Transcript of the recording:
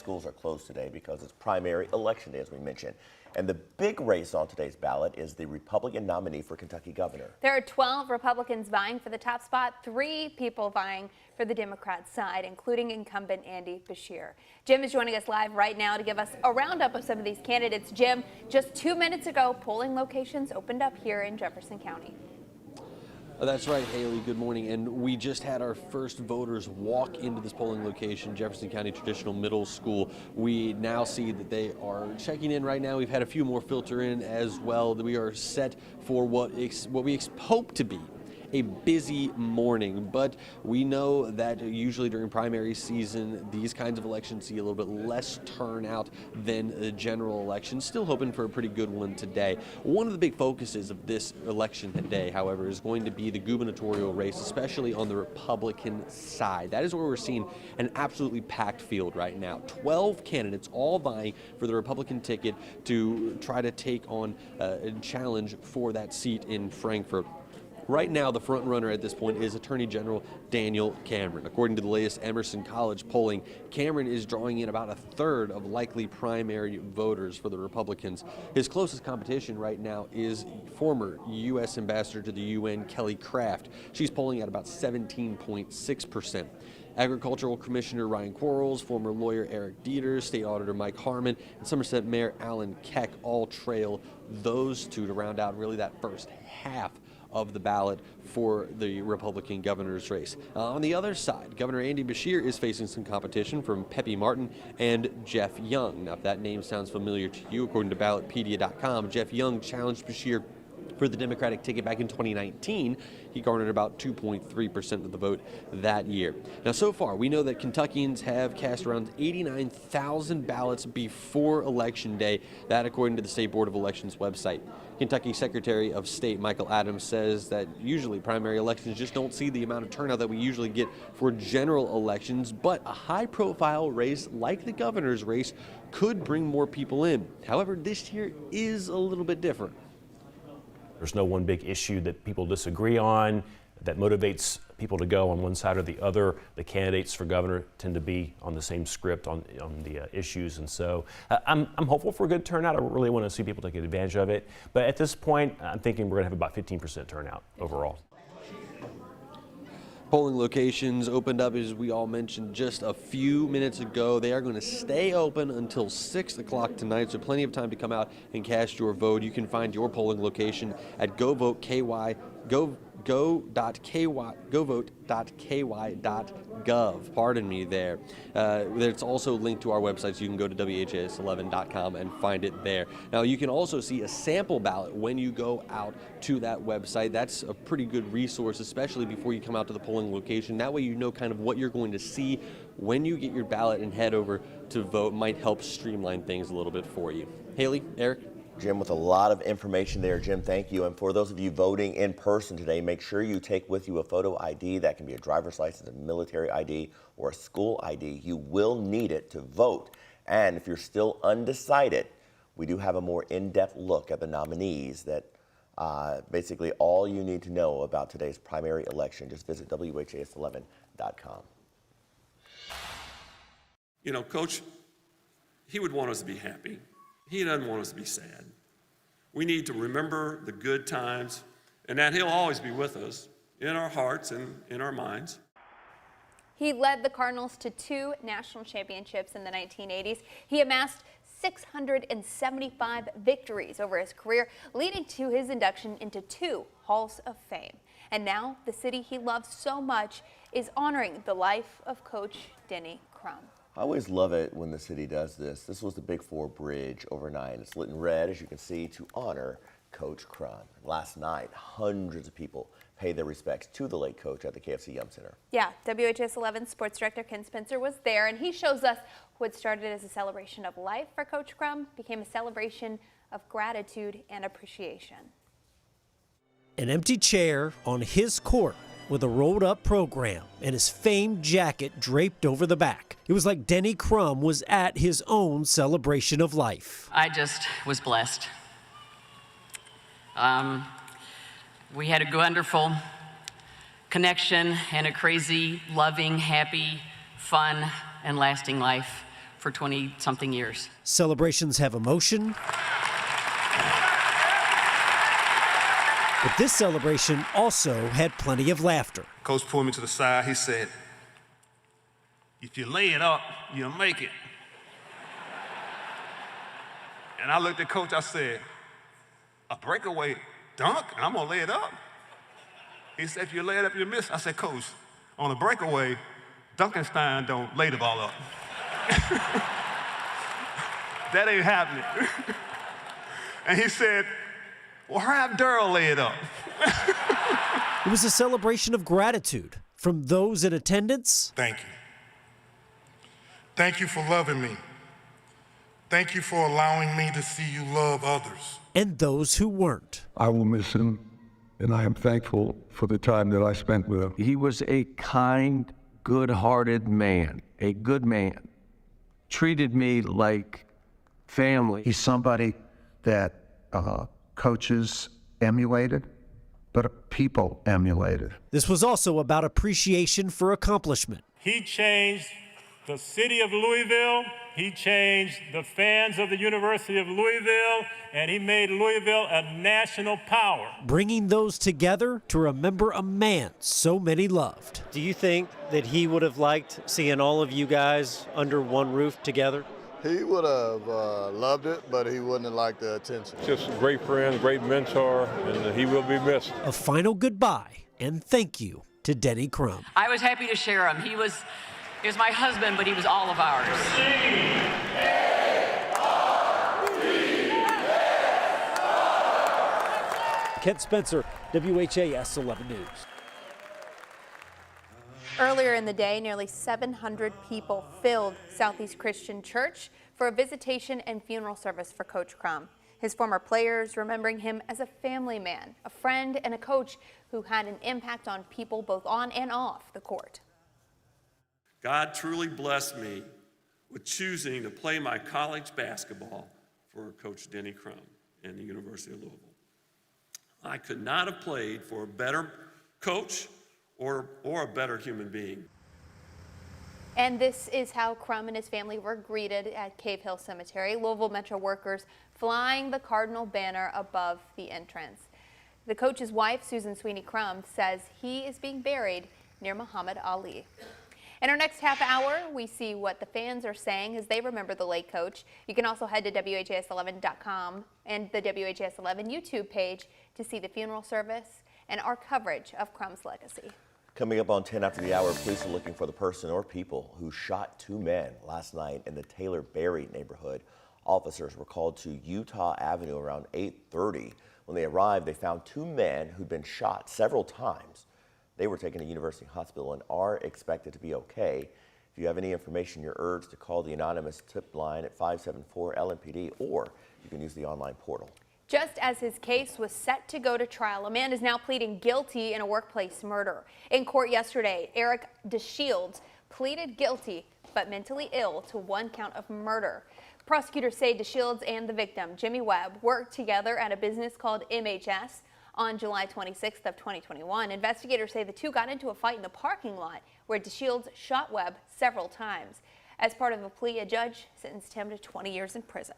Schools are closed today because it's primary election day, as we mentioned. And the big race on today's ballot is the Republican nominee for Kentucky governor. There are 12 Republicans vying for the top spot, 3 people vying for the Democrat side, including incumbent Andy Beshear. Jim is joining us live right now to give us a roundup of some of these candidates. Jim, just 2 minutes ago, polling locations opened up here in Jefferson County. That's right, Haley. Good morning. And we just had our first voters walk into this polling location, Jefferson County Traditional Middle School. We now see that they are checking in right now. We've had a few more filter in as well. We are set for what we hope to be a busy morning, but we know that usually during primary season, these kinds of elections see a little bit less turnout than the general election. Still hoping for a pretty good one today. One of the big focuses of this election today, however, is going to be the gubernatorial race, especially on the Republican side. That is where we're seeing an absolutely packed field right now. 12 candidates all vying for the Republican ticket to try to take on a challenge for that seat in Frankfort. Right now, the front runner at this point is Attorney General Daniel Cameron. According to the latest Emerson College polling, Cameron is drawing in about a third of likely primary voters for the Republicans. His closest competition right now is former U.S. Ambassador to the UN, Kelly Craft. She's polling at about 17.6%. Agricultural Commissioner Ryan Quarles, former lawyer Eric Dieter, State Auditor Mike Harmon, and Somerset Mayor Alan Keck all trail those two to round out really that first half of the ballot for the Republican governor's race. On the other side, Governor Andy Beshear is facing some competition from Pepe Martin and Jeff Young. Now, if that name sounds familiar to you, according to ballotpedia.com, Jeff Young challenged Beshear for the Democratic ticket back in 2019. He garnered about 2.3% of the vote that year. Now, so far, we know that Kentuckians have cast around 89,000 ballots before Election Day. That, according to the State Board of Elections website. Kentucky Secretary of State Michael Adams says that usually primary elections just don't see the amount of turnout that we usually get for general elections, but a high-profile race like the governor's race could bring more people in. However, this year is a little bit different. There's no one big issue that people disagree on that motivates people to go on one side or the other. The candidates for governor tend to be on the same script on the issues, and so I'm hopeful for a good turnout. I really want to see people take advantage of it, but at this point, I'm thinking we're going to have about 15% turnout overall. Polling locations opened up, as we all mentioned just a few minutes ago. They are going to stay open until 6 o'clock tonight, so plenty of time to come out and cast your vote. You can find your polling location at govoteky.gov. Pardon me there. It's also linked to our website, so you can go to WHAS11.com and find it there. Now, you can also see a sample ballot when you go out to that website. That's a pretty good resource, especially before you come out to the polling location. That way you know kind of what you're going to see when you get your ballot and head over to vote. Might help streamline things a little bit for you. Haley, Eric? Jim, with a lot of information there. Jim, thank you. And for those of you voting in person today, make sure you take with you a photo ID. That can be a driver's license, a military ID, or a school ID. You will need it to vote. And if you're still undecided, we do have a more in-depth look at the nominees. That basically all you need to know about today's primary election. Just visit WHAS11.com. You know, Coach, he would want us to be happy. He doesn't want us to be sad. We need to remember the good times, and that he'll always be with us in our hearts and in our minds. He led the Cardinals to 2 national championships in the 1980s. He amassed 675 victories over his career, leading to his induction into 2 Halls of Fame. And now the city he loves so much is honoring the life of Coach Denny Crum. I always love it when the city does this. This was the Big 4 Bridge overnight. It's lit in red, as you can see, to honor Coach Crum. Last night, hundreds of people paid their respects to the late coach at the KFC Yum Center. Yeah, WHAS11 Sports Director Ken Spencer was there, and he shows us what started as a celebration of life for Coach Crum became a celebration of gratitude and appreciation. An empty chair on his court with a rolled-up program and his famed jacket draped over the back. It was like Denny Crum was at his own celebration of life. I just was blessed. We had a wonderful connection and a crazy, loving, happy, fun, and lasting life for 20-something years. Celebrations have emotion, but this celebration also had plenty of laughter. Coach pulled me to the side. He said, "If you lay it up, you'll make it." And I looked at Coach, I said, "A breakaway dunk, and I'm gonna lay it up?" He said, "If you lay it up, you'll miss." I said, "Coach, on a breakaway, Duncanstein don't lay the ball up." That ain't happening. And he said, "Well, have Durrell lay it up." It was a celebration of gratitude from those in attendance. Thank you. Thank you for loving me. Thank you for allowing me to see you love others. And those who weren't. I will miss him, and I am thankful for the time that I spent with him. He was a kind, good-hearted man, a good man. Treated me like family. He's somebody that coaches emulated, but people emulated. This was also about appreciation for accomplishment. He changed the city of Louisville. He changed the fans of the University of Louisville, and he made Louisville a national power. Bringing those together to remember a man so many loved. Do you think that he would have liked seeing all of you guys under one roof together? He would have loved it, but he wouldn't have liked the attention. Just a great friend, great mentor, and he will be missed. A final goodbye and thank you to Denny Crum. I was happy to share him. He was my husband, but he was all of ours. Kent Spencer, WHAS 11 News. Earlier in the day, nearly 700 people filled Southeast Christian Church for a visitation and funeral service for Coach Crum. His former players remembering him as a family man, a friend, and a coach who had an impact on people both on and off the court. God truly blessed me with choosing to play my college basketball for Coach Denny Crum in the University of Louisville. I could not have played for a better coach or a better human being. And this is how Crum and his family were greeted at Cave Hill Cemetery. Louisville Metro workers flying the Cardinal banner above the entrance. The coach's wife, Susan Sweeney Crum, says he is being buried near Muhammad Ali. In our next half hour, we see what the fans are saying as they remember the late coach. You can also head to WHAS11.com and the WHAS11 YouTube page to see the funeral service and our coverage of Crum's legacy. Coming up on 10 after the hour, police are looking for the person or people who shot two men last night in the Taylor Berry neighborhood. Officers were called to Utah Avenue around 8:30. When they arrived, they found two men who'd been shot several times. They were taken to University Hospital and are expected to be okay. If you have any information, you're urged to call the anonymous tip line at 574-LMPD, or you can use the online portal. Just as his case was set to go to trial, a man is now pleading guilty in a workplace murder. In court yesterday, Eric DeShields pleaded guilty but mentally ill to one count of murder. Prosecutors say DeShields and the victim, Jimmy Webb, worked together at a business called MHS on July 26th of 2021. Investigators say the two got into a fight in the parking lot where DeShields shot Webb several times. As part of a plea, a judge sentenced him to 20 years in prison.